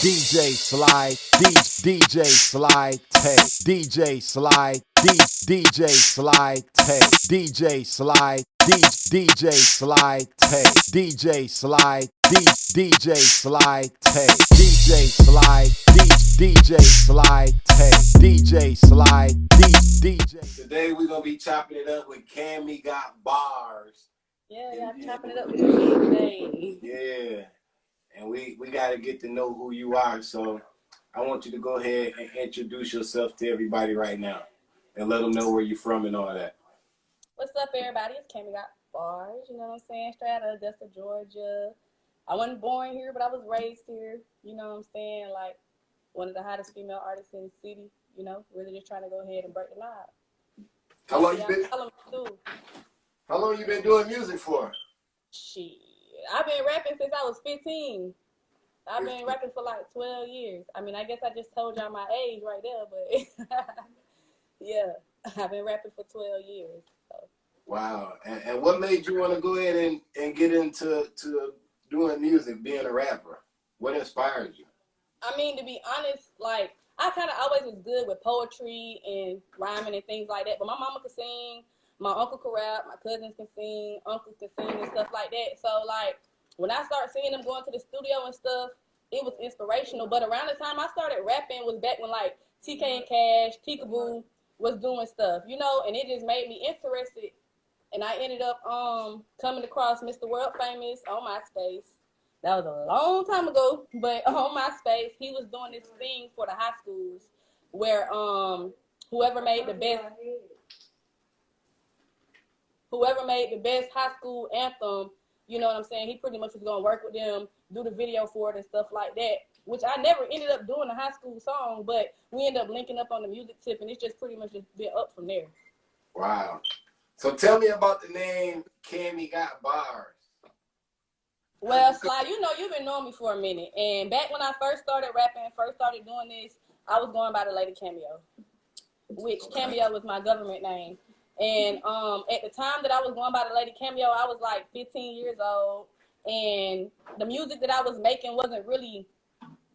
DJ Sly, DJ SlyTay, DJ Sly, DJ SlyTay, DJ Sly, DJ SlyTay, DJ Sly, DJ SlyTay, DJ Sly, DJ SlyTay, DJ Sly, DJ. Today we're gonna be chopping it up with CammyGotBarz. Yeah, I'm chopping it up with you today. Yeah. And we got to get to know who you are. So I want you to go ahead and introduce yourself to everybody right now and let them know where you're from and all that. What's up, everybody? It's CammyGotBarz. You know what I'm saying? Straight out of Augusta, Georgia. I wasn't born here, but I was raised here. You know what I'm saying? Like one of the hottest female artists in the city. You know, really just trying to go ahead and break the knob. How long you been doing music for? Shit. I've been rapping since I was 15. I've been rapping for like 12 years. I mean, I guess I just told y'all my age right there, but yeah, I've been rapping for 12 years. So. Wow. And what made you want to go ahead and get into doing music, being a rapper? What inspired you? I mean, to be honest, like, I kind of always was good with poetry and rhyming and things like that, but my mama could sing. My uncle can rap, my cousins can sing, uncles can sing and stuff like that. So, like, when I started seeing them going to the studio and stuff, it was inspirational. But around the time I started rapping was back when, like, TK and Cash, Peekaboo was doing stuff, you know, and it just made me interested. And I ended up coming across Mr. World Famous on MySpace. That was a long time ago, but on MySpace, he was doing this thing for the high schools where whoever made the best high school anthem, you know what I'm saying, he pretty much was going to work with them, do the video for it and stuff like that, which I never ended up doing a high school song, but we ended up linking up on the music tip, and it's just pretty much just been up from there. Wow. So tell me about the name CammyGotBarz. Well, Sly, you know, you've been knowing me for a minute, and back when I first started rapping, first started doing this, I was going by the Lady Cameo, which Cameo was my government name. And at the time that I was going by the Lady Cameo, I was like 15 years old, and the music that I was making wasn't really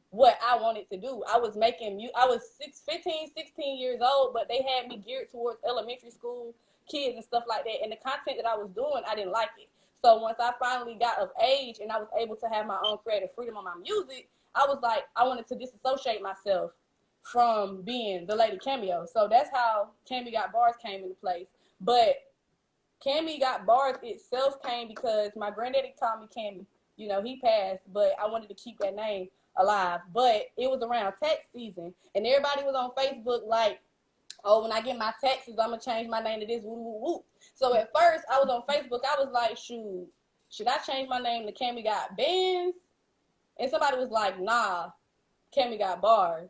what I wanted to do. I was making I was 15, 16 years old, but they had me geared towards elementary school kids and stuff like that. And the content that I was doing, I didn't like it. So once I finally got of age and I was able to have my own creative freedom on my music, I was like, I wanted to disassociate myself from being the Lady Cameo. So that's how CammyGotBarz came into place. But CammyGotBarz itself came because my granddaddy called me Cammy. You know, he passed, but I wanted to keep that name alive. But it was around tax season, and everybody was on Facebook like, oh, when I get my taxes, I'm going to change my name to this, woo, woo, woo. So at first, I was on Facebook. I was like, shoot, should I change my name to CammyGotBarz? And somebody was like, nah, CammyGotBarz.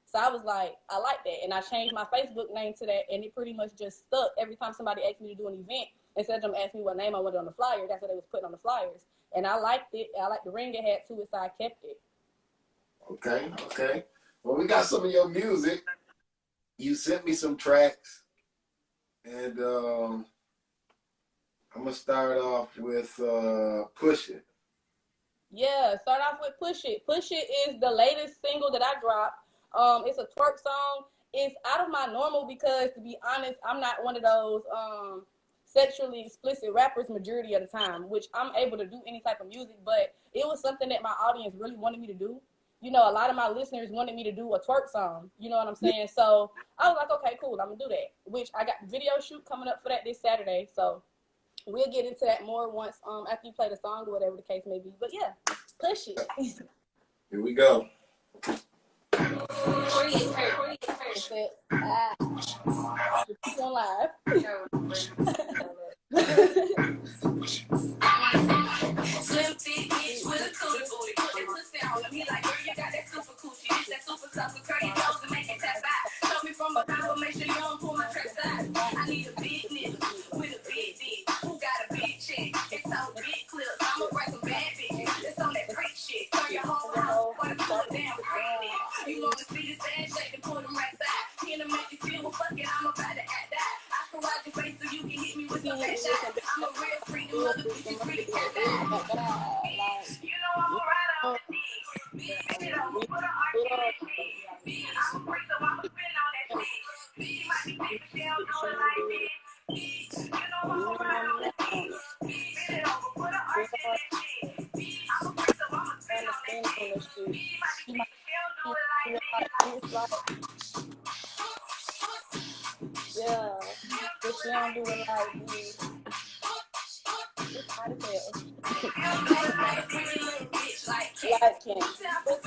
So I was like, I like that. And I changed my Facebook name to that, and it pretty much just stuck. Every time somebody asked me to do an event, instead of them asking me what name I wanted on the flyer, that's what they was putting on the flyers. And I liked it. I liked the ring it had to it, so I kept it. Okay. Well, we got some of your music. You sent me some tracks, and I'm going to start off with Push It. Yeah, start off with Push It. Push It is the latest single that I dropped. It's a twerk song. It's out of my normal because, to be honest, I'm not one of those sexually explicit rappers majority of the time, which I'm able to do any type of music, but it was something that my audience really wanted me to do. You know, a lot of my listeners wanted me to do a twerk song. You know what I'm saying? So I was like, okay, cool, I'm going to do that, which I got the video shoot coming up for that this Saturday. So we'll get into that more once after you play the song or whatever the case may be. But yeah, Push It. Here we go. Keep on live. Slim thick bitch with a tutti booty. Put that pussy on him. He like, girl, you got that super coochie. It's that super tough with curly toes and make it tap out. Show me from behind, but make sure you don't pull my track side. I need a big nigga with a big dick who got a big chick. It's all big clips. I'ma write some bad bitches. It's on that freak shit. Turn your whole house for the full damn freak. You wanna see this ass shake and pull them right side. Here to make you feel well, fuck it, I'm about to act that. I can ride your face so you can hit me with some fat shots. I'm a real freak, the mother bitches She might do it like this, like, yeah, but she don't do it like this. It's hard as hell. Like Kim. But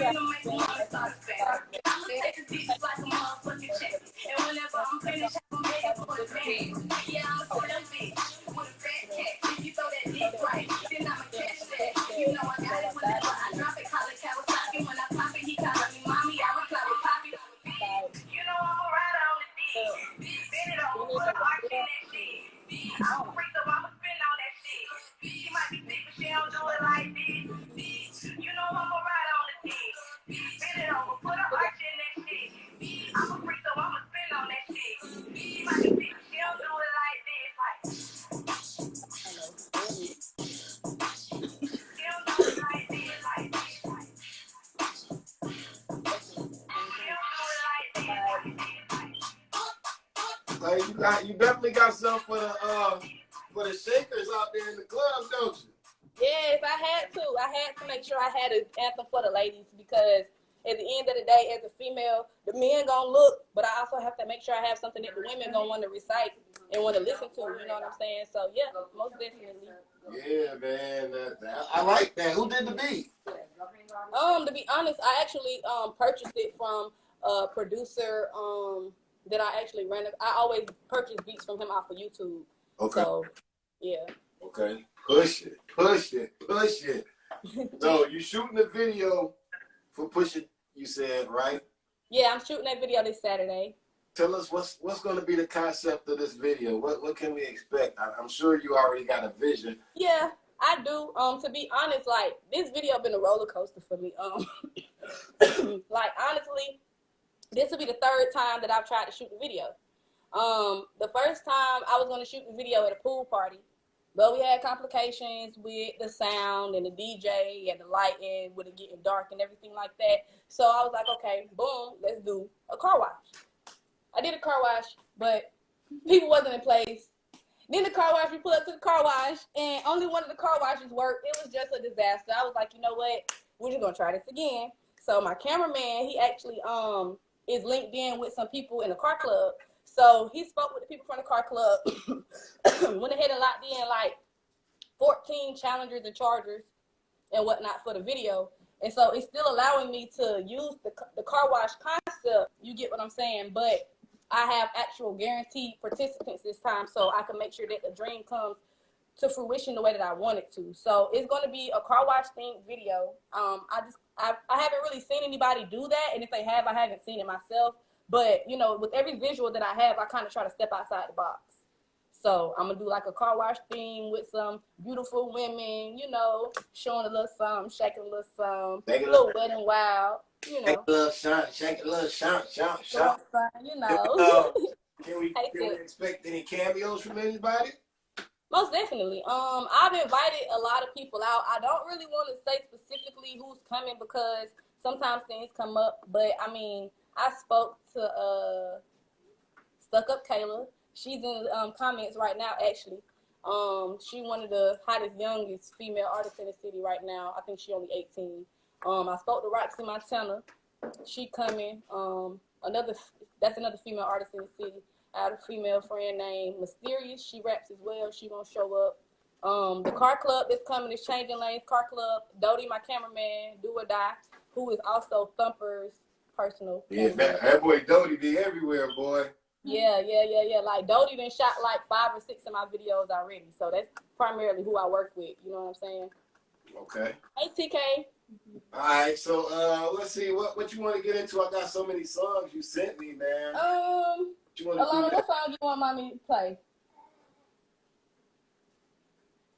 yeah, Like you definitely got something for the shakers out there in the club, don't you? yes, I had to make sure I had an anthem for the ladies because at the end of the day, as a female, the men gonna look, but I also have to make sure I have something that the women gonna want to recite and want to listen to. You know what I'm saying? So yeah, most definitely. Yeah, man, I like that. Who did the beat? To be honest, I actually purchased it from a producer that I actually ran. I always purchase beats from him off of YouTube. Okay. So yeah. Okay. Push it. So you shooting the video for Push It, you said, right? Yeah, I'm shooting that video this Saturday. Tell us what's going to be the concept of this video. What can we expect? I'm sure you already got a vision. Yeah, I do. To be honest, like this video been a roller coaster for me. Like honestly, this will be the third time that I've tried to shoot the video. The first time I was going to shoot the video at a pool party, but we had complications with the sound and the DJ and the lighting with it getting dark and everything like that. So I was like, okay, boom, let's do a car wash. I did a car wash, but people wasn't in place. Then the car wash, we pulled up to the car wash, and only one of the car washes worked. It was just a disaster. I was like, you know what? We're just gonna try this again. So my cameraman, he actually is linked in with some people in the car club. So he spoke with the people from the car club, went ahead and locked in like 14 challengers and chargers and whatnot for the video. And so it's still allowing me to use the car wash concept. You get what I'm saying? But I have actual guaranteed participants this time, so I can make sure that the dream comes to fruition the way that I want it to. So it's going to be a car wash themed video. I haven't really seen anybody do that, and if they have, I haven't seen it myself. But you know, with every visual that I have, I kind of try to step outside the box. So I'm gonna do like a car wash theme with some beautiful women, you know, showing a little something, shaking a little something, a little wet and wild, you know. Shake a little shot. You know. Can we expect any cameos from anybody? Most definitely. I've invited a lot of people out. I don't really want to say specifically who's coming because sometimes things come up. But I mean, I spoke to Stuck Up Kayla. She's in comments right now, actually. She one of the hottest, youngest female artists in the city right now. I think she only 18. I spoke to Roxy Montana. She coming. That's another female artist in the city. I have a female friend named Mysterious. She raps as well. She gonna show up. The car club that's coming is Changing Lanes Car Club. Dodie, my cameraman, Do or Die, who is also Thumper's personal cameraman. Yeah, that boy Dodie be everywhere, boy. Yeah. Like Dodie done shot like 5 or 6 of my videos already. So that's primarily who I work with. You know what I'm saying? Okay. Hey, TK. All right, so let's see what you want to get into. I got so many songs you sent me, man. Alana, what song you want mommy to play?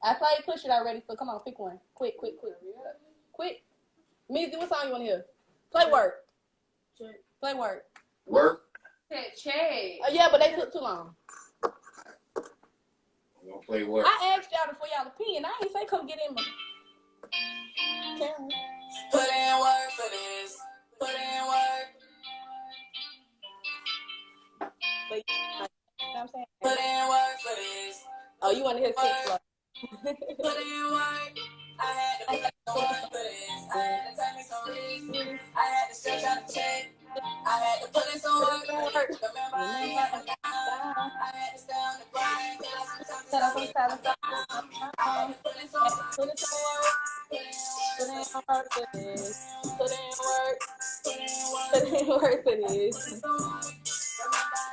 I played Push It already, so come on, pick one. Quick. Meezy, what song you want to hear? Play Work. Play Work. Work? Check. Yeah, but they took too long. I'm gonna play Work. I asked y'all for y'all opinion. I ain't say come get in my camera. Put in work for this. Put in work. But, you know what I'm saying? Put in work for this. Oh, you want to hear 6 flow? Put in work. I had to put in work for this. I had to take me some risks. I had to stretch out the check. I had to put in some work. Remember, I ain't had a dime. I had to stay on the grind. Till I was time. I had to put in some work. Put in some work. Put in work for this. Put in work. Put in work for this.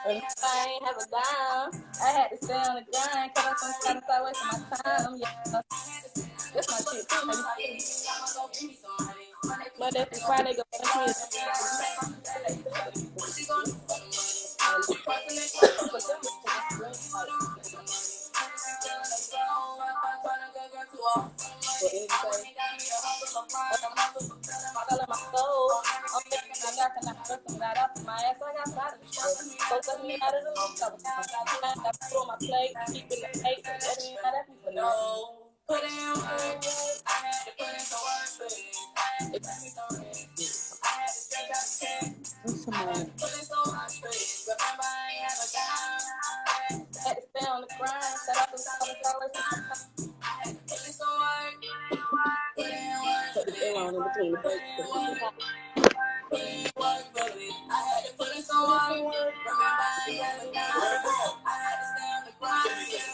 Remember, I ain't have a dime. I had to stay on the grind. Cause I'm trying to start wasting my time. Yeah. That's my shit too, baby. Monday through Friday, go punch me. Selling my soul. I'm thinking I got to knock something right off my ass. I got tired of the shit. Folks let me out of the loop. I got food on my plate, keeping the hate. Let me out of people know. Put in work. I had to put in some work for this. I had to put in some rest. I had to stretch out the check. I had to put in some work for this. Remember, I ain't have a dime. I had to stay on the grind. Set up and $1,000. I had to put in some work. Put in work for Put the this. thing on in between the breaks. Put in work for this. I had to put in some work. Remember, I ain't have a dime. I had to stay on the grind. Just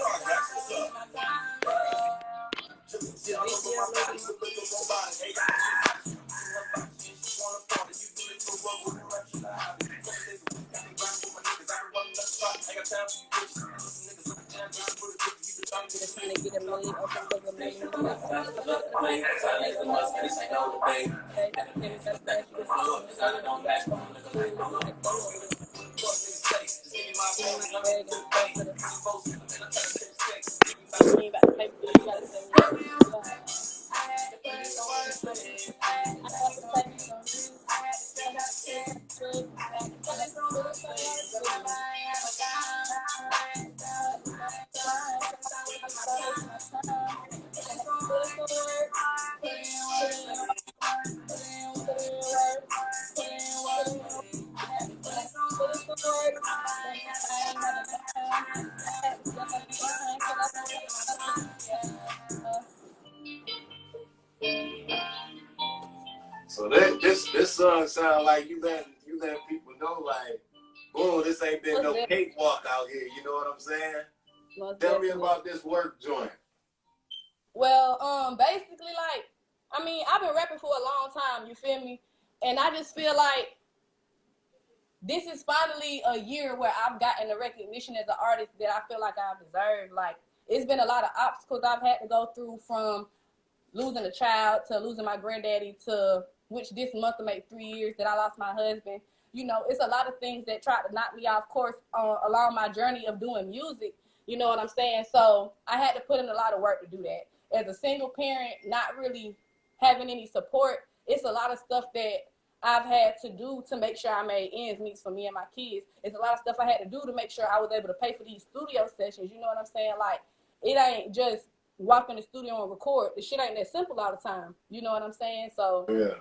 trying to get a million up and bigger million. So this song sound like you let people know, like, boom, this ain't been no cakewalk out here. You know what I'm saying? Tell me about this work joint. Well, basically, like, I mean, I've been rapping for a long time, you feel me? And I just feel like this is finally a year where I've gotten the recognition as an artist that I feel like I've deserved. Like, it's been a lot of obstacles I've had to go through, from losing a child to losing my granddaddy to, which this month will make 3 years that I lost my husband. You know, it's a lot of things that tried to knock me off course along my journey of doing music. You know what I'm saying? So I had to put in a lot of work to do that. As a single parent, not really having any support, it's a lot of stuff that I've had to do to make sure I made ends meet for me and my kids. It's a lot of stuff I had to do to make sure I was able to pay for these studio sessions. You know what I'm saying? Like, it ain't just walk in the studio and record. The shit ain't that simple all the time. You know what I'm saying? So yeah,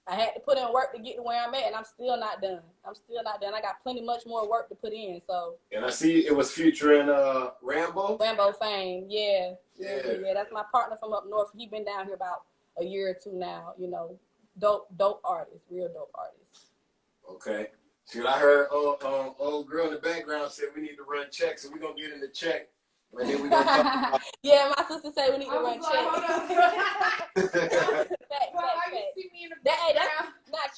I had to put in work to get to where I'm at, and I'm still not done. I got plenty much more work to put in. So. And I see it was featuring Rambo. Rambo Fame, yeah. That's my partner from up north. He been down here about a year or two now. You know, dope artist, real dope artist. Okay. See, I heard old girl in the background said we need to run checks, so we're gonna get in the check. And then we gonna talk about Yeah, my sister say we need to run checks.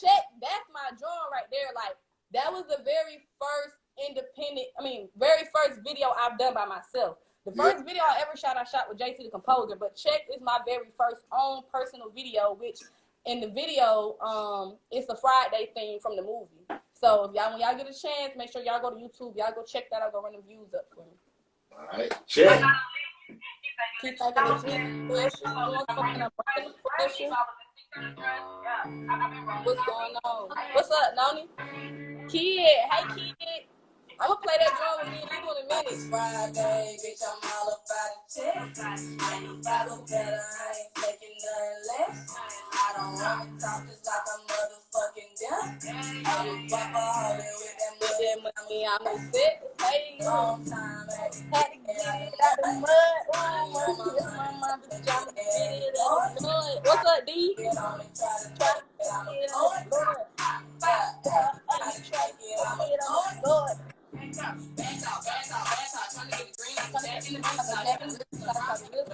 Check. That's my drawing right there. Like, that was the very first very first video I've done by myself. The first video I ever shot, I shot with JT the composer. But Check is my very first own personal video, which in the video, it's a Friday theme from the movie. So when y'all get a chance, make sure y'all go to YouTube. Y'all go check that out. Go run the views up for me. all right, check. Keep thinking it's What's going on? What's up, Noni? Kid, hey kid. I'm gonna play that drum with me and you in a minute. It's Friday, bitch, I'm all about the check. I ain't follow better, I ain't taking nothing less. I don't want to talk just like a motherfucking death. I was Papa Holly with that me, I'm a set. Hey, long time. Had to get it out the mud. Ooh, it's my mother trying to get it out the mud. What's up, D? Try to get it on the Lord. Lord. Trying to get the green. Back in the house, I never listened to the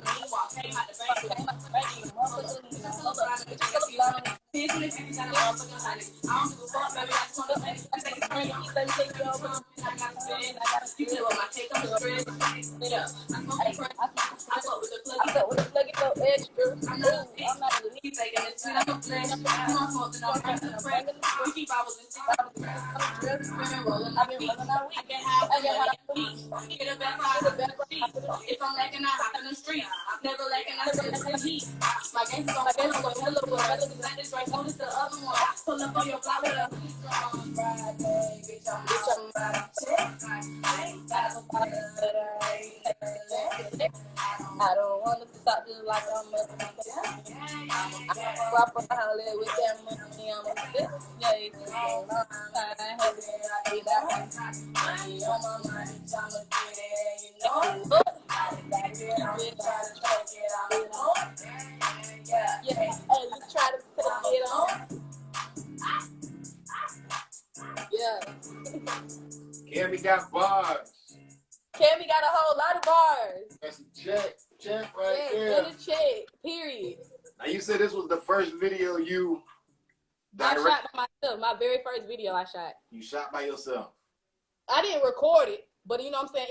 meanwhile, came out the bank. I thought with the plug it so extra. I'm not a lead taking this shit. I'm a flesh. I'm not something I'm bringing the friend. We keep our I've been rolling out week. I get high. Get a back if I'm lacking, I hop in the streets. Never lacking, I still the heat. My gangsters on my gangsters go hella with relatives like this right. Notice the other one. Pull up on your block with a Friday. Bitch, I'm about to check. I ain't got nobody that I ain't. I don't want to stop just like I'm a I'm rock around live with that money. I'm a bitch. Yeah, it's on my mind. I had to get that money on my mind. I'm a get it, you know. Yeah, hey, you try to take it on. Yeah. Cammy got bars. Cammy got a whole lot of bars. That's a check right Yeah, there. in a check, period. Now you said this was the first video you I shot by myself. My very first video I shot. You shot by yourself. I didn't record it, but you know what I'm saying?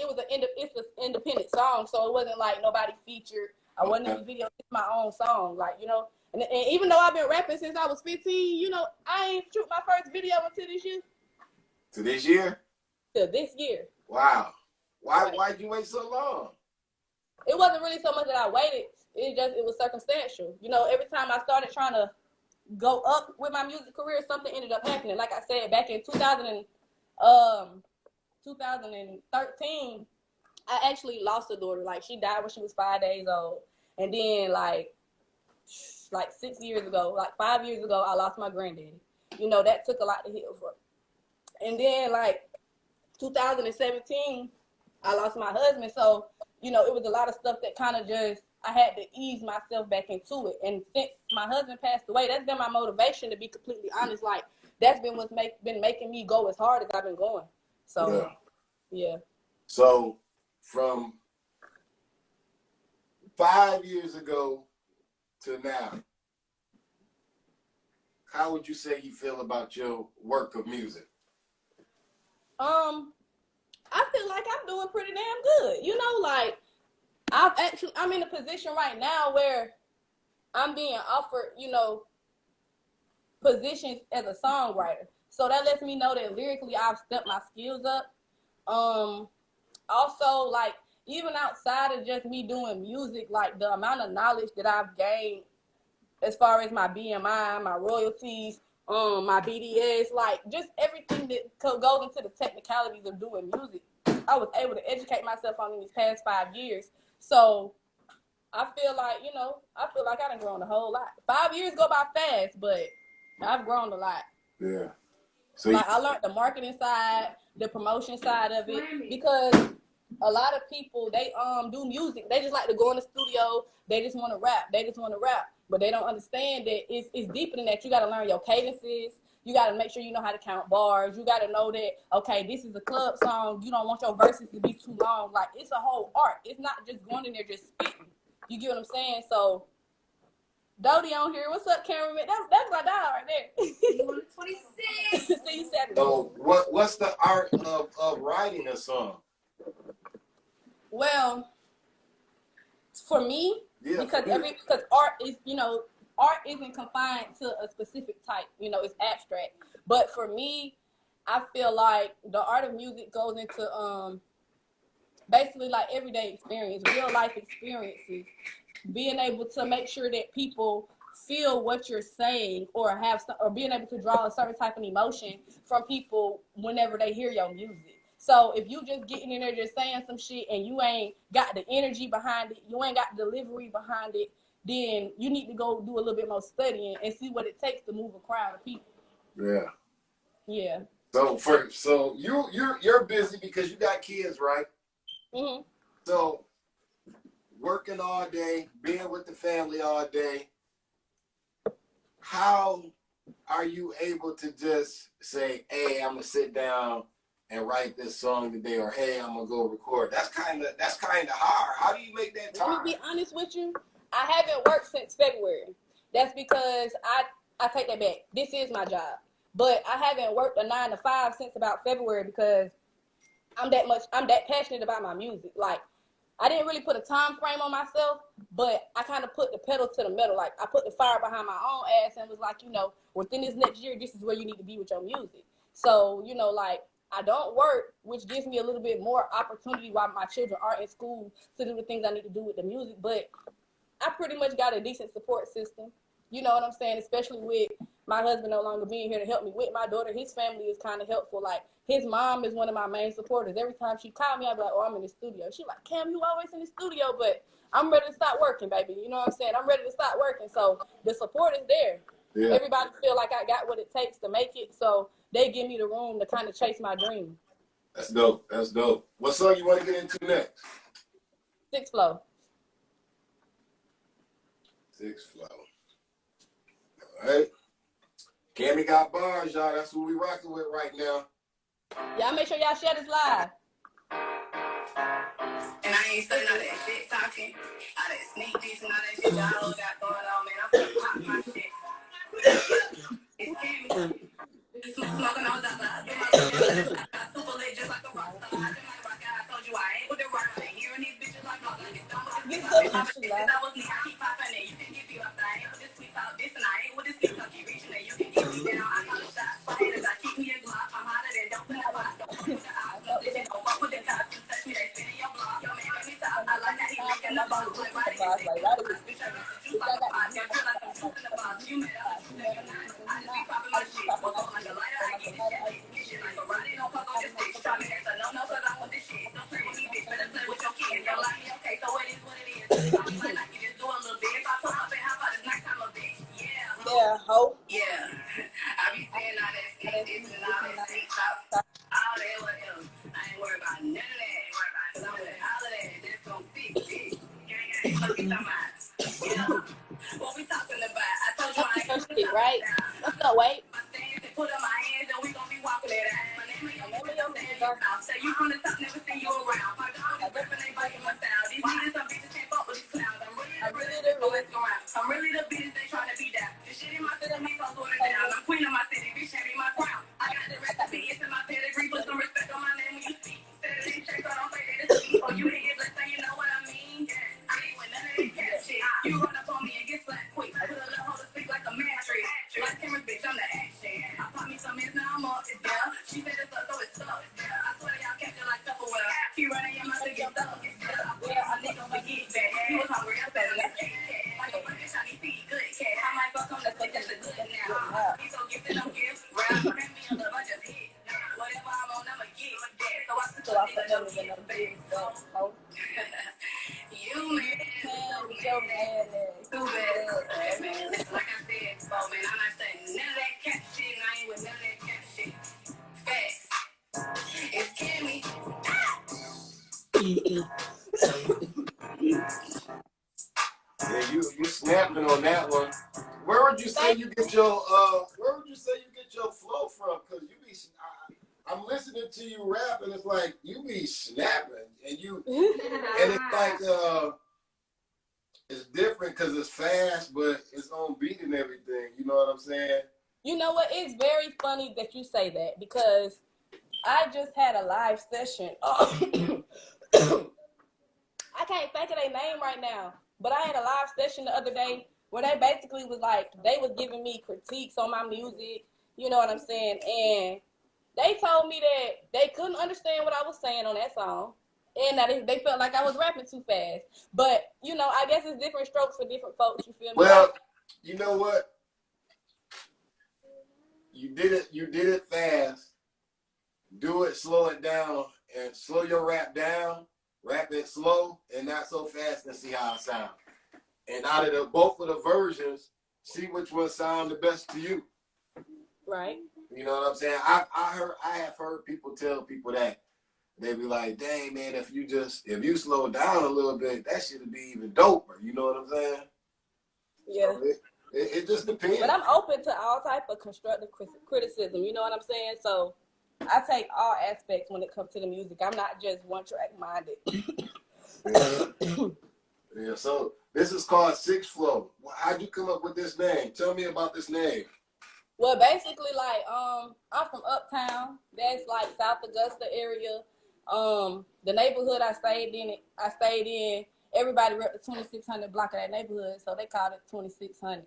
It's an independent song, so it wasn't like nobody featured. I wasn't in the video. It's my own song, like, you know. And even though I've been rapping since I was 15, you know, I ain't shoot my first video until this year. To this year? To this year. Wow. Why'd you wait so long? It wasn't really so much that I waited. It was circumstantial. You know, every time I started trying to go up with my music career, something ended up happening. Like I said, back in 2013, I actually lost a daughter. Like, she died when she was 5 days old. And then like 6 years ago, like 5 years ago, I lost my granddaddy. You know, that took a lot to heal for. And then like 2017, I lost my husband. So, you know, it was a lot of stuff that kind of just, I had to ease myself back into it. And since my husband passed away, that's been my motivation, to be completely honest. Like, that's been what's been making me go as hard as I've been going. So, yeah. So, from 5 years ago to now, how would you say you feel about your work of music? I feel like I'm doing pretty damn good. You know, like, I'm in a position right now where I'm being offered, you know, positions as a songwriter. So that lets me know that lyrically I've stepped my skills up. Also, like, even outside of just me doing music, like, the amount of knowledge that I've gained as far as my BMI, my royalties, my BDS, like, just everything that goes into the technicalities of doing music, I was able to educate myself on in these past 5 years. So I feel like, you know, I done grown a whole lot. 5 years go by fast, but I've grown a lot. Yeah. So like, I learned the marketing side, the promotion side of it, because a lot of people, they do music. They just like to go in the studio. They just want to rap. But they don't understand that it's deeper than that. You got to learn your cadences. You got to make sure you know how to count bars. You got to know that, okay, this is a club song. You don't want your verses to be too long. Like, it's a whole art. It's not just going in there just spitting. You get what I'm saying? So, Dodie on here. What's up, cameraman? That's my dog right there. 26. See, you said it. So what's the art of writing a song? Well, for me, because art is, you know, art isn't confined to a specific type. You know, it's abstract. But for me, I feel like the art of music goes into basically like everyday experience, real life experiences, being able to make sure that people feel what you're saying, or being able to draw a certain type of emotion from people whenever they hear your music. So if you just getting in there just saying some shit and you ain't got the energy behind it, you ain't got the delivery behind it, then you need to go do a little bit more studying and see what it takes to move a crowd of people. Yeah. Yeah. So you're busy because you got kids, right? Mm-hmm. So working all day, being with the family all day, how are you able to just say, hey, I'm gonna sit down and write this song today, or hey, I'm gonna go record? That's kind of hard. How do you make that time? Let me be honest with you. I haven't worked since February. That's because I take that back. This is my job, but I haven't worked a 9 to 5 since about February because I'm that passionate about my music. Like, I didn't really put a time frame on myself, but I kind of put the pedal to the metal. Like, I put the fire behind my own ass and was like, within this next year, this is where you need to be with your music. So, like, I don't work, which gives me a little bit more opportunity while my children are in school to do the things I need to do with the music. But I pretty much got a decent support system. You know what I'm saying? Especially with my husband no longer being here to help me with my daughter. His family is kind of helpful. Like, his mom is one of my main supporters. Every time she called me, I'd be like, oh, I'm in the studio. She's like, Cam, you always in the studio, but I'm ready to start working, baby. You know what I'm saying? I'm ready to start working. So the support is there. Yeah. Everybody feel like I got what it takes to make it. So they give me the room to kind of chase my dream. That's dope. That's dope. What song you want to get into next? 6 Flow. 6 Flow. All right. CammyGotBarz, y'all. That's who we rocking with right now. Y'all make sure y'all share this live. And I ain't saying all that shit talking, all that sneak peeks and all that shit y'all got going on, man. I'm gonna pop my shit. It's Cammy. Smoking on the side. I super lit just like a rock star. I told you I ain't with the rock. I ain't hearing these bitches like rock. Like it's dumb. I was me. I keep popping it. You can get me up there. I ain't with this sweet talk. This and I ain't with this sweet talk. Keep reaching it. You can get me down. I call the shots. My haters, I keep me a Glock. I'm hotter than dope in the pot. Don't fuck with the eyes. No, this shit don't fuck with the cops. You touch me, they spin in your block. Yo, man, make me talk. I like that he making the ball. Like, why did you say that? Bitch, I got some juice like a pot. Yeah, feel like some juice in the box. You made up. I just be popping my shit. What's up like a lighter? I get this shit. Get shit like a Roddy. Don't fuck on this bitch. Try me, that's a no-no, cause I want this shit. Don't play with me, bitch. Better play with your kids. Yo, like me, okay, so it is what it is. I be like you just do a little bit. If I pull up and how about this nighttime a bitch? Yeah. Yeah, ho. Yeah. I be saying all that sneak this and all that sneak talk. All that whatever. I ain't worried about none of that. Cause I'm with all of that. That's on 6, bitch. Gang, what we talking about? Yeah. What we talking about? I told you I ain't shit, right? What's up, wait? My stance and put up my hands and we gon' be walking it out. My name is your mouth. Say you from the top, never seen you around. My dog is ripping, they biting my style. These niggas, some bitches can't fuck with these clowns. I'm really the realest around. I'm really the bitch they tryna be down. This shit in my city, me so sort it down. I'm queen of my city, bitch, that be my crown. I got the recipe, it's in my pedigree. Put some respect on my name when you speak. Set it in check, so don't say that it's me. Or you hit it, let's say you know what I mean. I ain't with none of that cat shit. You run up on me and get slapped quick. Put a little hoe to speak like a mattress. Like cameras, bitch, I'm the action. I pop me some minutes, now I'm up. It's there. She said it's up, so it's stuck. I swear y'all catch it like Tupperware. He running your mouth to get stuck. It's there. I swear a nigga forget that. He was hungry, I said, let's get cat. Like a fucking shiny feet, good cat. I might fuck him, let's make that shit good now. He's so gifted, no gifts. Rap, hand me a love, I just hit. Whatever I'm on, I'ma get. So I sit up, nigga, just get big. You man, your man, too bad, man. Like I said, bro, man, I'm not saying none of that cat shit, and I ain't with none of that cat shit. Facts. It's Cammy. Yeah, you snapping on that one. Where would you say you get your flow from? Cause you be I'm listening to you rap and it's like you be snapping and it's like it's different because it's fast but it's on beat and everything. You know what I'm saying? You know what? It's very funny that you say that because I just had a live session. I can't think of their name right now, but I had a live session the other day where they basically was like, they was giving me critiques on my music, you know what I'm saying? And they told me that they couldn't understand what I was saying on that song and that they felt like I was rapping too fast. But, you know, I guess it's different strokes for different folks, you feel me? Well, you know what? You did it fast. Do it, slow it down, and slow your rap down. Rap it slow and not so fast and see how it sounds. And out of both of the versions, see which one sound the best to you. Right. You know what I'm saying? I have heard people tell people that they be like, dang man, if you slow down a little bit, that should be even doper. You know what I'm saying? Yeah. So it just depends. But I'm open to all type of constructive criticism. You know what I'm saying? So I take all aspects when it comes to the music. I'm not just one track minded. Yeah. So this is called Sixth Flow. How'd you come up with this name? Tell me about this name. Well, basically, like, I'm from Uptown. That's like South Augusta area. The neighborhood I stayed in, everybody rep the 2600 block of that neighborhood, so they called it 2600.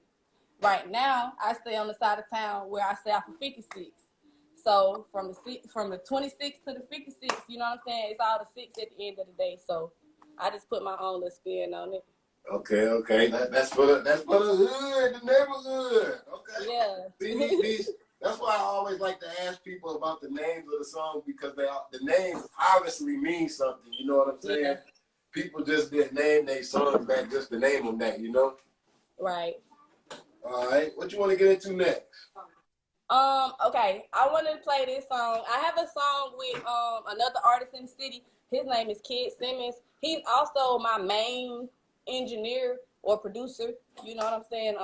Right now, I stay on the side of town where I stay off of 56. So from the 26 to the 56, you know what I'm saying? It's all the 6 at the end of the day. So I just put my own little spin on it. Okay. That's for the hood, the neighborhood. Okay. Yeah. See, that's why I always like to ask people about the names of the songs, because the names obviously mean something. You know what I'm saying? Yeah. People just didn't name their songs that just to name them that, you know? Right. All right. What you want to get into next? Okay. I wanted to play this song. I have a song with another artist in the city. His name is Kid Simmons. He's also my main engineer or producer. You know what I'm saying?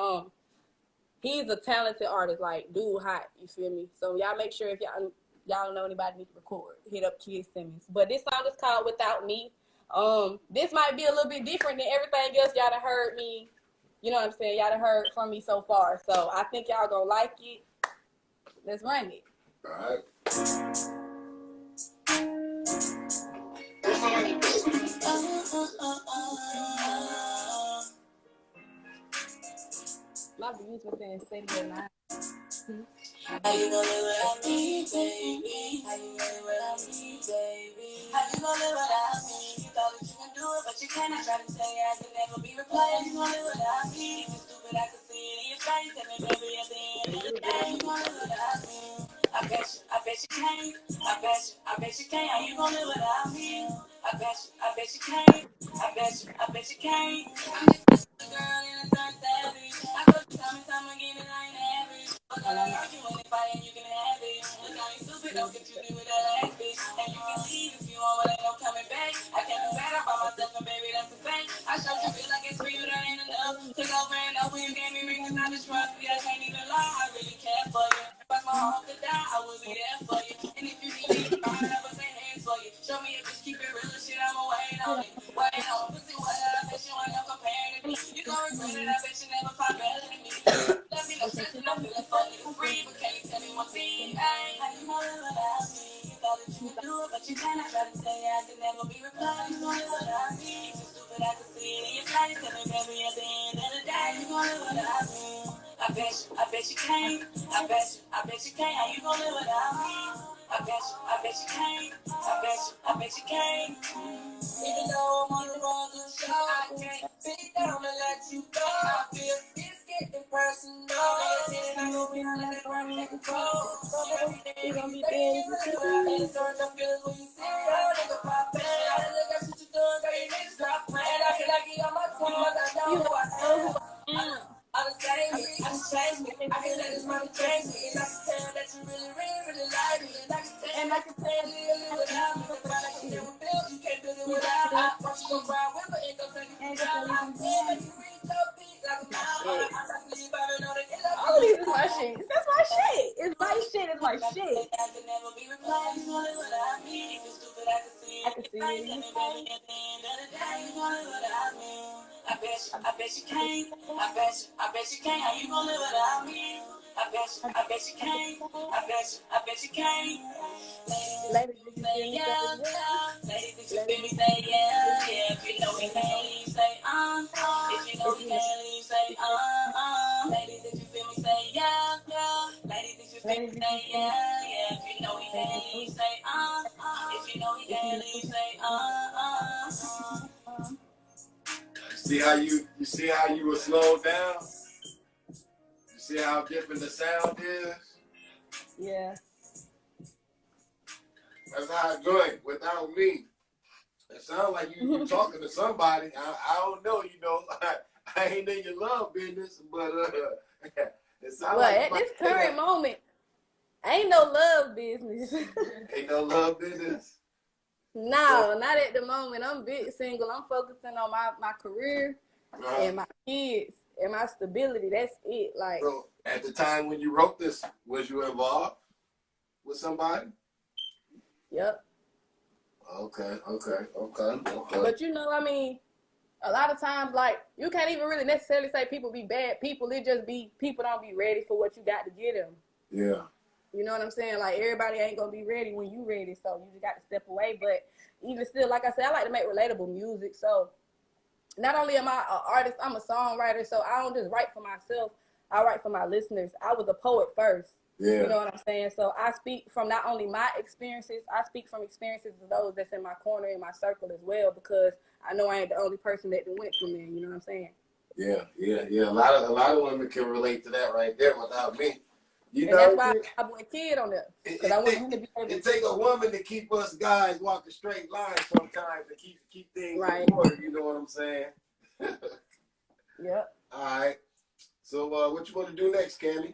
He's a talented artist, like dude hot, you feel me? So y'all make sure if y'all know anybody need to record, hit up Kid Simmons. But this song is called Without Me. This might be a little bit different than everything else y'all done heard me. You know what I'm saying? Y'all done heard from me so far. So I think y'all gonna like it. Let's run it. All right. My views were saying steady or not. How you gonna live without me, baby? How you gonna live without me, baby? How you gonna live without me? You thought that you can do it, but you can't. I try to tell you I can never be replaced. You gonna live without me? If you're stupid, I can see it in your face. Tell me, baby, at the end of the day, you gonna live without me? I bet you can't. I bet you can't. How you gonna live without me? I bet you can't. I bet you can't. I'm just a girl in a dark savage. I go to time again and I ain't average. But I like you when if I ain't, you can have it. Look, I ain't stupid, don't confuse me with that last bitch. And you can leave if you want, but ain't no coming back. I can't do bad by myself, and baby, that's a fact. I showed you feel like it's free, but that ain't enough. Took over and over, you gave me reasons not to trust me. I can't even lie, I really care for you. If my heart could die, I will be there for you. And if you need me, I'll never say hands for you. Show me if you keep it real as shit, I'ma wait on it. Wait on, pussy, what I bet you ain't no comparing to me. You gon' regret it, I bet you never find better than me. Let me no stress and I'm feeling fucking free. But can you tell me one thing? Hey, how you gonna live without me? You thought that you could do it, but you can't. I try to tell you I can never be replaced. You gonna live without me? You stupid, I can see it in your face. Tell me, baby, at the end of the day, you gonna live without me? I bet you can't. I bet you can't. How you gonna live without me? I bet you can't. I bet you can't. Even though I'm on the road to show, I can't sit down and let you go. I feel it's getting personal. I go behind that ground and control. So everything gonna be there. And certain the feelings when you see it, I nigga pop it. I look at what you doing, girl, you niggas not playing. I feel like you on my tongue, I know who I am. I just change me. I can let this money change me. And I can tell that you really like me. And I can tell you live without me. But I can never build, you can't build it without me. Once you go ride with me, ain't gon' take you down. I'm saying you read your beat like a mile. I sleep, I don't know that it's Oh, this is my shit. That's my shit. It's my shit. It's my shit. I can never be replaced. You wanna live without me. If you're stupid, I can see it. I can see it. Baby, at the end of the day, you wanna live without me. I bet you can't. I bet you can't. How you gonna live without me? I bet you can't. I bet you can't. Ladies, say yeah, yeah. Ladies, if you feel me, say yeah, yeah. If you know we can't leave, say If you know we can't leave, say Ladies, if you feel me, say yeah, yeah. Ladies, if you feel me, say yeah, yeah. If you know we can't leave, say If you know we can't leave, say You see how you were slowed down? You see how different the sound is? Yeah. That's how I do it without me. It sounds like you talking to somebody. I don't know, you know. I ain't in your love business, but it sounds Well, like at this current moment, Ain't no love business. Ain't no love business. No, not at the moment. I'm big single. I'm focusing on my career and my kids and my stability. That's it. Like, so at the time when you wrote this, was you involved with somebody? Yep. Okay. But you know, I mean, a lot of times, like, you can't even really necessarily say people be bad people. It just be people don't be ready for what you got to get them. Yeah. You know what I'm saying? Like, everybody ain't gonna be ready when you ready, so you just got to step away. But even still, like I said, I like to make relatable music. So not only am I an artist, I'm a songwriter. So I don't just write for myself. I write for my listeners. I was a poet first. Yeah. You know what I'm saying? So I speak from not only my experiences, I speak from experiences of those that's in my corner, in my circle as well, because I know I ain't the only person that went through there. You know what I'm saying? Yeah. A lot of women can relate to that right there without me. You and know, that's why I put a kid on there, because I want him to be able to. It take a woman to keep us guys walking straight lines sometimes to keep things right. in order. You know what I'm saying? Yep. All right. So what you want to do next, Cammy?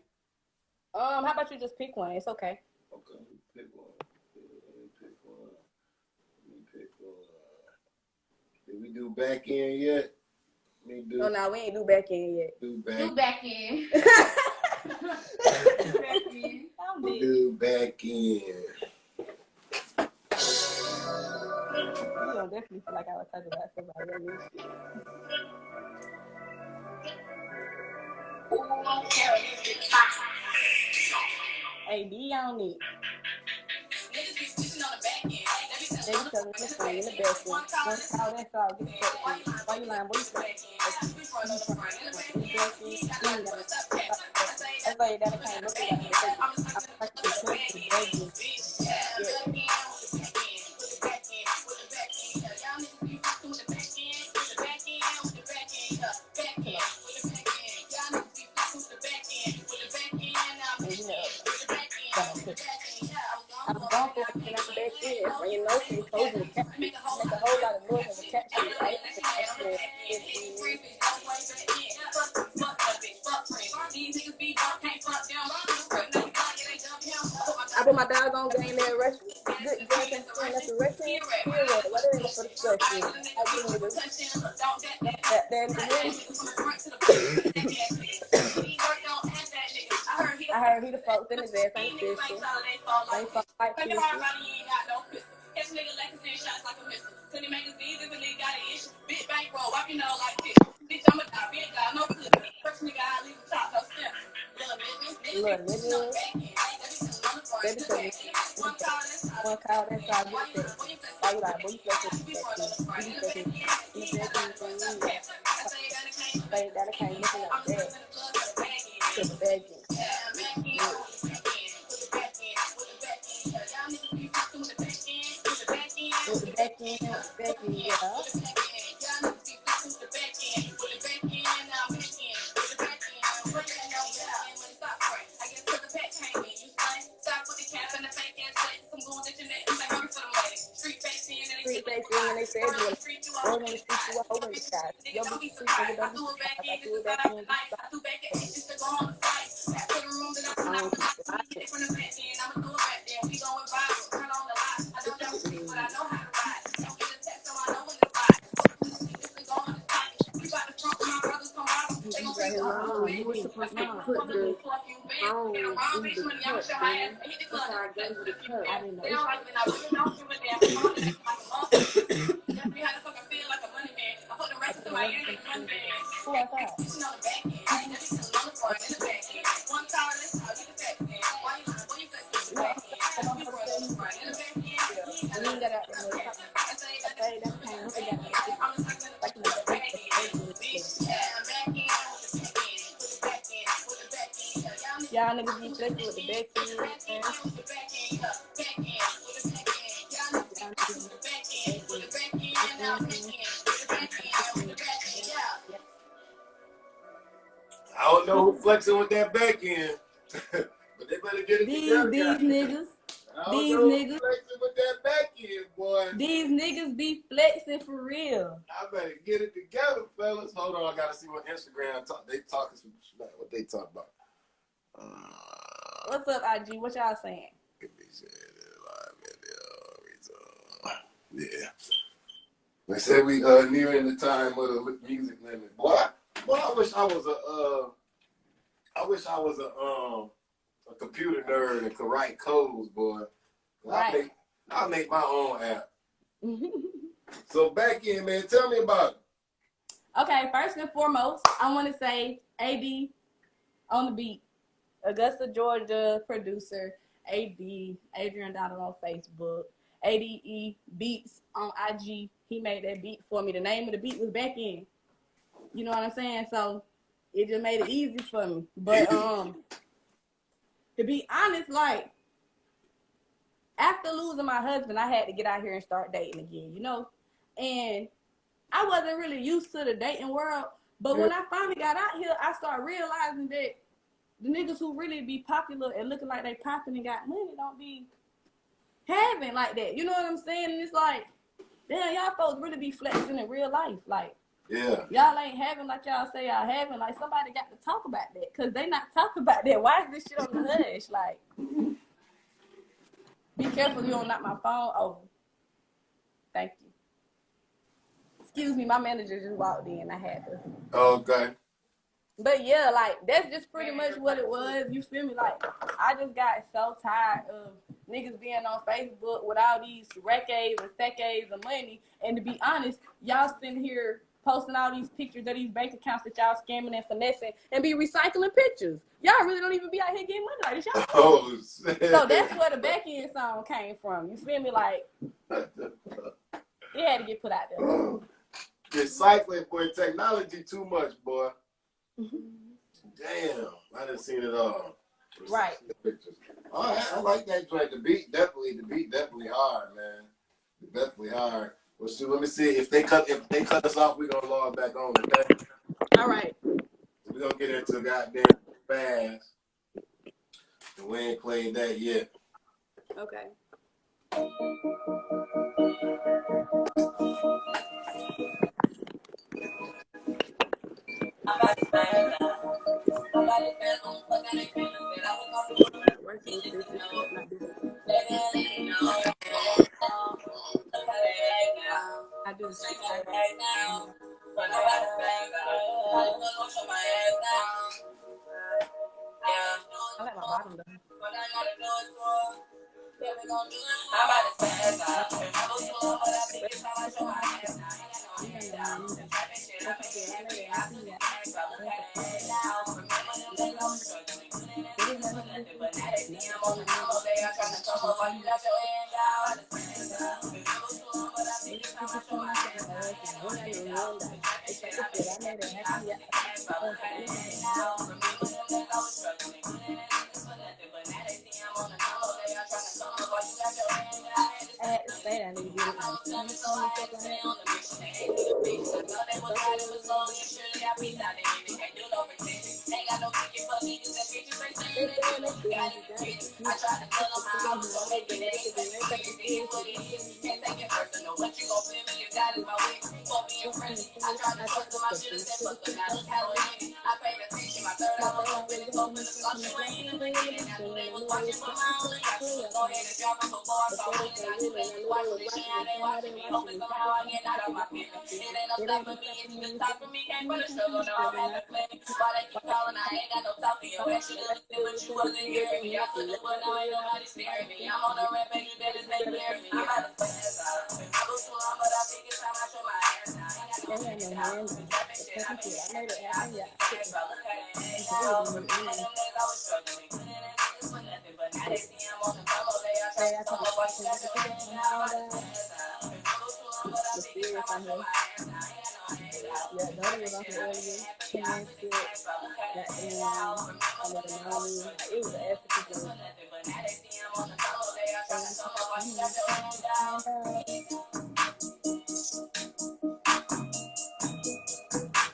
How about you just pick one? It's okay. Okay, pick one. Did we do back end yet? No, we ain't do back end yet. Do back end. Do back end. You don't definitely feel like I was talking about somebody else. Hey, be on it. They be telling me this thing in the back end. One call, that's all. Get the fuck. Why you lying? What you saying? That's why that I can't look at it. I'm practicing begging. I'm going for it and I'm back in. When you know she's holding the cat, make a whole lot of noise in the cat shit. I put my dog on game there, rush. Good girl can stand up to rush in. What are they for the discussion? I give niggas. I heard he the folks in his ass ain't fishing. They fuck like fishing. Catch a nigga like a 10 shots like a missile. Plenty magazines if a nigga got an issue. Big bankroll, wipe your nose like this. Bitch, I'm a dog, big dog, no clip. First nigga, I leave the top, no steps. Little nigga. Baby, tell me. One call, that's all. Why you like, boy, you flexing. You flexing. You flexing. Say that I can't look like that. To the begging. With the back end, yeah. Street facing and they said you were going on the street to a whole bunch of guys. Yo, be street nigga, don't be surprised. I threw it back in. You were supposed to put the phone in the cup, man. Before I gave you the cup, I didn't know. Who I thought? Y'all niggas be flexing with the back end, man. I don't know who flexing with that back end, but they better get it together. These niggas. These niggas flexing with that back end, boy. These niggas be flexing for real. I better get it together, fellas. Hold on, I gotta see what Instagram they talking about. What they talk about? What's up, IG? What y'all saying? Yeah. They said we nearing the time of the music limit. Boy, I wish I was a computer nerd and could write codes, boy. Right. I'll make my own app. So back in, man, tell me about it. Okay, first and foremost, I want to say AD on the beat, Augusta, Georgia producer, AD, Adrian Donald on Facebook, ADE Beats on IG. He made that beat for me. The name of the beat was Back In. You know what I'm saying? So it just made it easy for me. But to be honest, like after losing my husband, I had to get out here and start dating again, you know? And I wasn't really used to the dating world. But when I finally got out here, I started realizing that the niggas who really be popular and looking like they popping and got money don't be having like that. You know what I'm saying? And it's like, damn, y'all folks really be flexing in real life. Like, y'all ain't having like y'all say y'all having. Like, somebody got to talk about that because they not talking about that. Why is this shit on the hush? Like, be careful you don't knock my phone over. Thank you. Excuse me, my manager just walked in. I had to. Okay. But yeah, like that's just pretty much what it was. You feel me? Like I just got so tired of niggas being on Facebook with all these recades and secades of money. And to be honest, y'all sitting here posting all these pictures of these bank accounts that y'all scamming and finessing and be recycling pictures. Y'all really don't even be out here getting money like this. Y'all so that's where the back end song came from. You feel me? Like it had to get put out there. Recycling, boy, technology too much, boy. Damn, I done seen it all. Right. All right, I like that track. The beat definitely hard, man. Definitely hard. Well, shoot, let me see if they cut us off. We gonna log back on. Okay. All right. We gonna get into goddamn fast. And we ain't played that yet. Okay. I do. I like my bottom though. I'm about to spaz out. I'm slow, but I think it's how I show my ass now.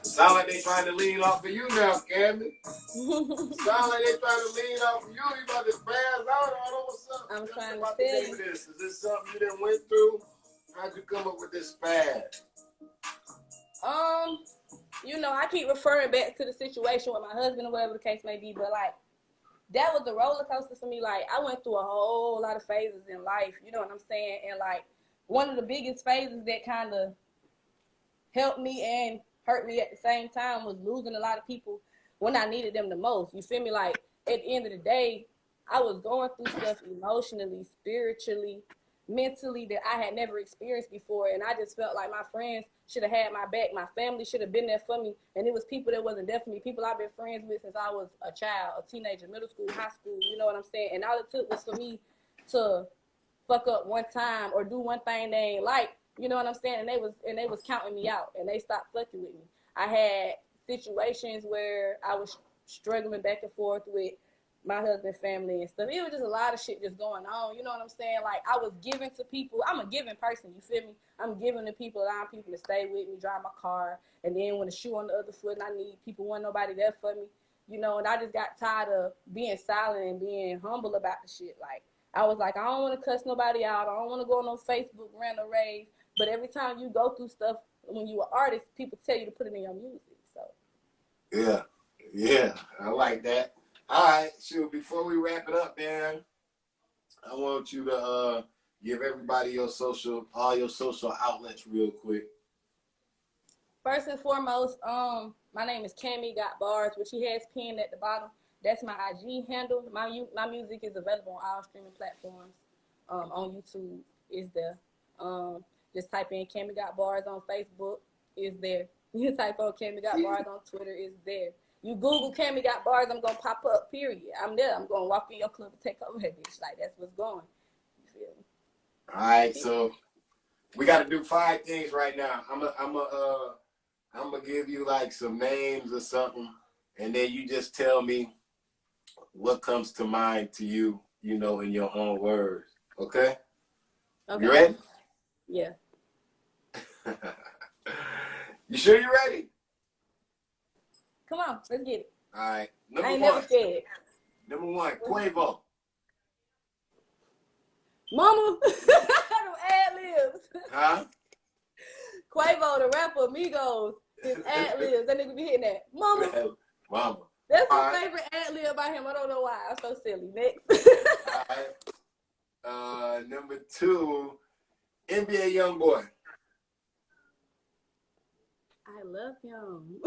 Sound like they trying to lean off of you now, Cammy. Sound like they trying to lean off of you. You about to spaz out? I don't know what's up. I'm trying to say feel this. Is this something you done went through? How'd you come up with this spaz? You know, I keep referring back to the situation with my husband or whatever the case may be, but like, that was the roller coaster for me. Like, I went through a whole lot of phases in life, you know what I'm saying? And like, one of the biggest phases that kind of helped me and hurt me at the same time was losing a lot of people when I needed them the most. You feel me? Like, at the end of the day, I was going through stuff emotionally, spiritually, mentally that I had never experienced before. And I just felt like my friends should have had my back. My family should have been there for me. And it was people that wasn't there for me, people I've been friends with since I was a child, a teenager, middle school, high school, you know what I'm saying? And all it took was for me to fuck up one time or do one thing they ain't like, you know what I'm saying? And they was counting me out, and they stopped fucking with me. I had situations where I was struggling back and forth with my husband's family and stuff. It was just a lot of shit just going on. You know what I'm saying? Like, I was giving to people. I'm a giving person. You feel me? I'm giving to people, allowing people to stay with me, drive my car. And then when the shoe on the other foot and I need people, wasn't nobody there for me. You know, and I just got tired of being silent and being humble about the shit. Like, I was like, I don't want to cuss nobody out. I don't want to go on no Facebook, rant or rave. But every time you go through stuff, when you're an artist, people tell you to put it in your music. So Yeah, I like that. All right, shoot, before we wrap it up, man, I want you to give everybody all your social outlets real quick. First and foremost, my name is CammyGotBarz, which he has pinned at the bottom. That's my IG handle. My music is available on all streaming platforms. On YouTube is there. Just type in CammyGotBarz on Facebook, is there. You type on CammyGotBarz on Twitter, is there. You Google CammyGotBarz, I'm gonna pop up. Period. I'm there. I'm gonna walk in your club and take over that bitch. Like, that's what's going. You feel me? All right, so we got to do 5 things right now. I'm gonna give you like some names or something, and then you just tell me what comes to mind to you. You know, in your own words. Okay. Okay. You ready? Yeah. You sure you're ready? Come on, let's get it. All right. I ain't never scared. Number 1, Quavo. Mama, them ad-libs. Huh? Quavo, the rapper, Migos, his ad-libs. That nigga be hitting that. Mama. Mama. That's my right. favorite ad-lib by him. I don't know why. I'm so silly. Next. All right. Number 2, NBA Youngboy. I love him.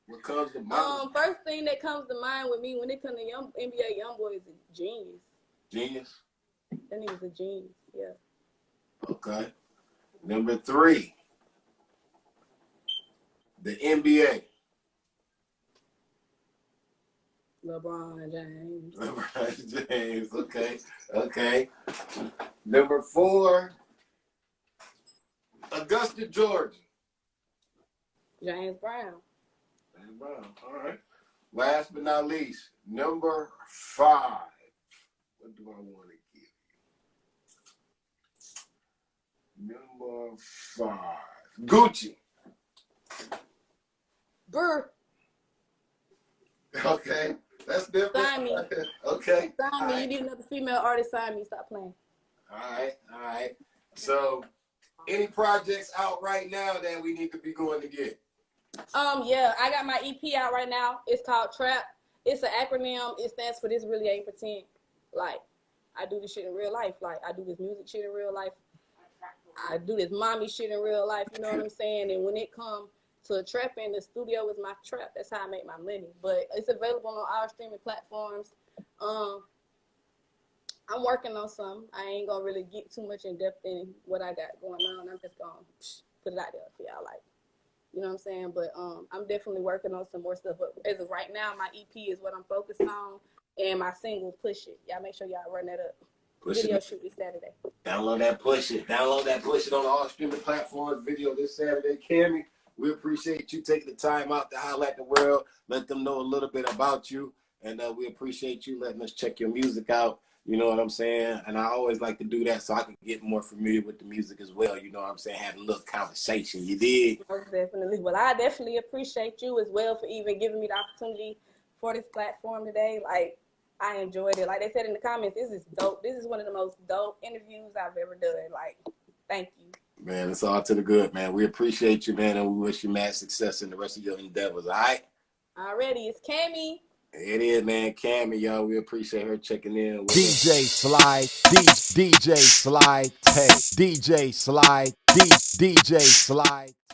What comes to mind? First thing that comes to mind with me when it comes to NBA Youngboy is a genius. Genius? That nigga's a genius, yeah. Okay. Number 3, the NBA. LeBron James. LeBron James, okay. Number 4, Augusta, Georgia. James Brown. James Brown, all right. Last but not least, number 5. What do I want to give you? Number 5, Gucci. Brr. Okay, that's different. Sign me. Okay. Sign me. You need another female artist, sign me. Stop playing. All right. So, any projects out right now that we need to be going to get? Yeah, I got my EP out right now. It's called Trap. It's an acronym. It stands for This Really Ain't Pretend. Like, I do this shit in real life. Like, I do this music shit in real life. I do this mommy shit in real life. You know what I'm saying? And when it comes to trapping, the studio is my trap. That's how I make my money. But it's available on all streaming platforms. I'm working on something. I ain't gonna really get too much in depth in what I got going on. I'm just gonna put it out there for y'all, like, you know what I'm saying? But I'm definitely working on some more stuff. But as of right now, my EP is what I'm focused on, and my single Push It. Y'all make sure y'all run that up. Video shoot this Saturday. Download that Push It on all streaming platforms. Video this Saturday. Cammy, we appreciate you taking the time out to highlight the world, let them know a little bit about you, and we appreciate you letting us check your music out. You know what I'm saying? And I always like to do that so I can get more familiar with the music as well. You know what I'm saying? Have a little conversation. You dig? Most definitely. Well, I definitely appreciate you as well for even giving me the opportunity for this platform today. Like, I enjoyed it. Like they said in the comments, this is dope. This is one of the most dope interviews I've ever done. Like, thank you. Man, it's all to the good, man. We appreciate you, man, and we wish you mad success in the rest of your endeavors, all right? Already. It's Cammy. It is, man. Cammy, y'all. We appreciate her checking in with us. DJ SlyTay, DJ SlyTay, DJ SlyTay, DJ SlyTay.